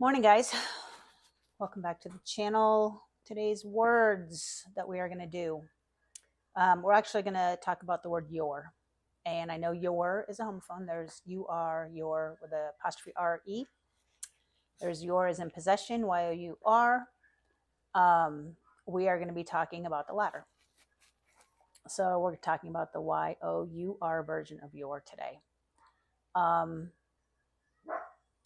Morning, guys. Welcome back to the channel. Today's words that we are going to do. We're actually going to talk about the word your. And I know your is a homophone. There's you are, your with a apostrophe R-E. There's your as in possession, Y-O-U-R. We are going to be talking about the latter. So we're talking about the Y-O-U-R version of your today.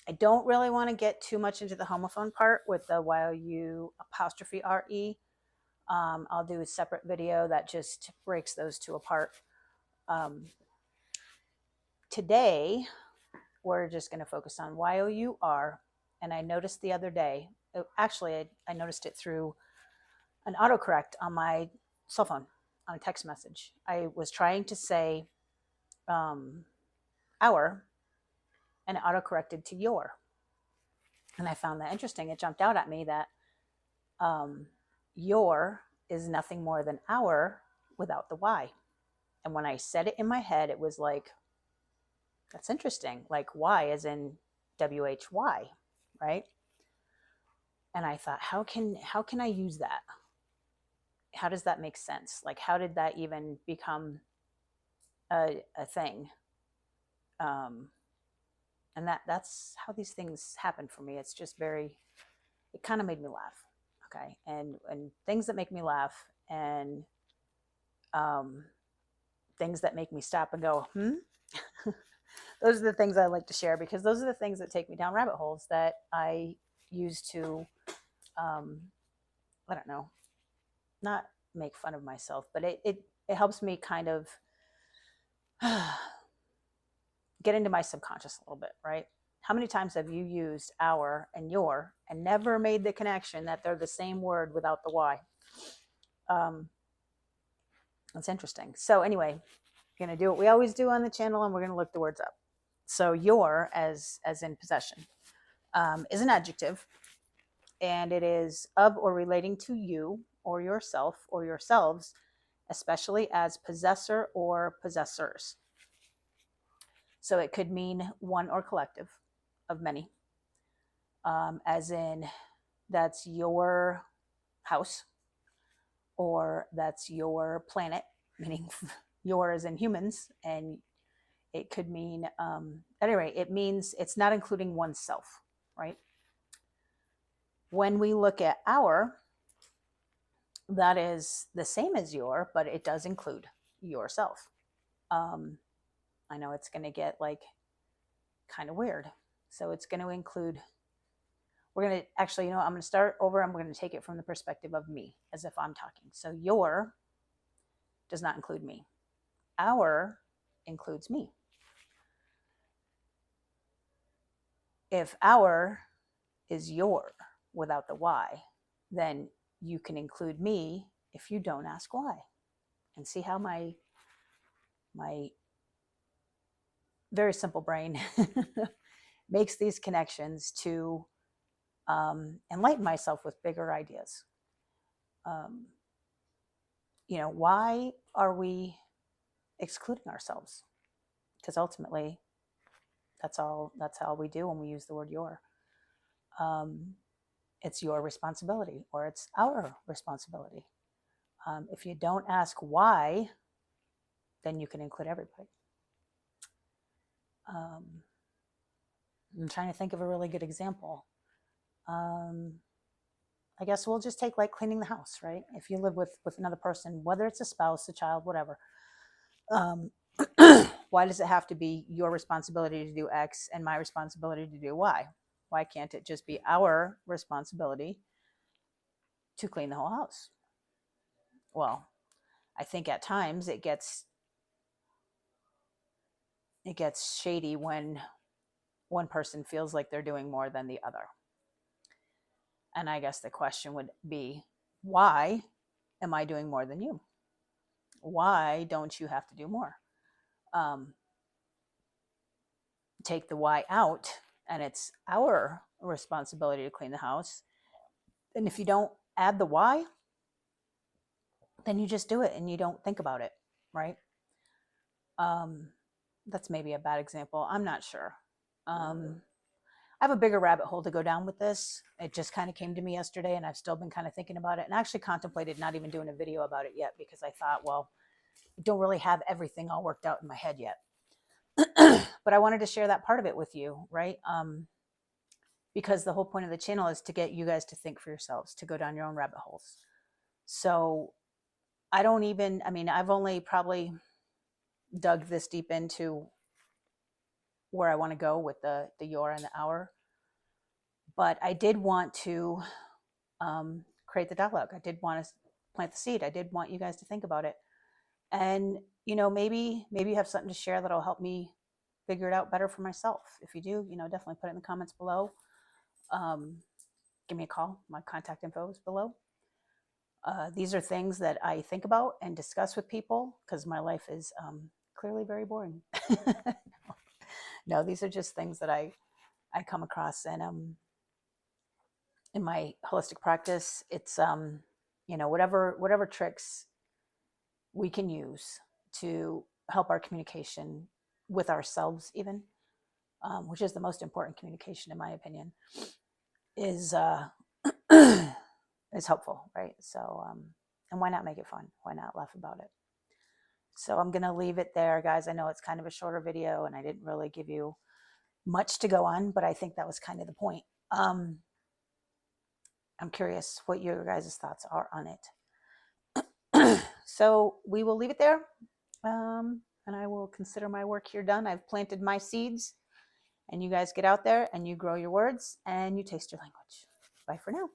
I don't really want to get too much into the homophone part with the Y-O-U apostrophe R-E. I'll do a separate video that just breaks those two apart. Today, we're just going to focus on Y-O-U-R. And I noticed the other day, I noticed it through an autocorrect on my cell phone on a text message. I was trying to say our, and it autocorrected to your. And I found that interesting. It jumped out at me that your is nothing more than our without the Y. And when I said it in my head, it was like, that's interesting. Like Y as in W-H-Y, right? And I thought, how can I use that? How does that make sense? Like, how did that even become a thing? And that's how these things happen for me. It's just it kind of made me laugh. Okay. And things that make me laugh and things that make me stop and go, those are the things I like to share, because those are the things that take me down rabbit holes that I use to, I don't know, not make fun of myself, but it helps me kind of get into my subconscious a little bit, right? How many times have you used our and your and never made the connection that they're the same word without the Y? That's interesting. So anyway, we're going to do what we always do on the channel, and we're going to look the words up. So your, as in possession, is an adjective, and it is of or relating to you or yourself or yourselves, especially as possessor or possessors. So it could mean one or collective of many, as in that's your house, or that's your planet, meaning your as in humans. And it could mean, at any rate, it means it's not including oneself, right? When we look at our, that is the same as your, but it does include yourself. I know it's going to get like kind of weird. So it's going to include, we're going to actually, I'm going to start over. I'm going to take it from the perspective of me, as if I'm talking. So your does not include me. Our includes me. If our is your without the Y, then you can include me if you don't ask why. And see how my very simple brain makes these connections to enlighten myself with bigger ideas. Why are we excluding ourselves? Because ultimately, that's how we do when we use the word your. It's your responsibility, or it's our responsibility. If you don't ask why, then you can include everybody. I'm trying to think of a really good example. I guess we'll just take like cleaning the house, right? If you live with another person, whether it's a spouse, a child, whatever, why does it have to be your responsibility to do X and my responsibility to do Y? Why can't it just be our responsibility to clean the whole house? Well, I think at times it gets shady when one person feels like they're doing more than the other. And I guess the question would be, why am I doing more than you? Why don't you have to do more? Take the Y out, and it's our responsibility to clean the house. And if you don't add the Y, then you just do it and you don't think about it, right? That's maybe a bad example. I'm not sure. have a bigger rabbit hole to go down with this. It just kind of came to me yesterday, and I've still been kind of thinking about it, and I actually contemplated not even doing a video about it yet, because I thought, well, I don't really have everything all worked out in my head yet. But I wanted to share that part of it with you, right? Because the whole point of the channel is to get you guys to think for yourselves, to go down your own rabbit holes. So I've only probably dug this deep into where I want to go with the your and the hour. But I did want to create the dialogue. I did want to plant the seed. I did want you guys to think about it. And, maybe you have something to share that'll help me figure it out better for myself. If you do, definitely put it in the comments below. Give me a call. My contact info is below. These are things that I think about and discuss with people, because my life is clearly very boring. No, these are just things that I come across, and in my holistic practice, it's whatever tricks we can use to help our communication with ourselves, even, which is the most important communication, in my opinion, is is helpful, right? So, and why not make it fun? Why not laugh about it? So I'm going to leave it there, guys. I know it's kind of a shorter video, and I didn't really give you much to go on, but I think that was kind of the point. I'm curious what your guys' thoughts are on it. So we will leave it there, and I will consider my work here done. I've planted my seeds, and you guys get out there and you grow your words and you taste your language. Bye for now.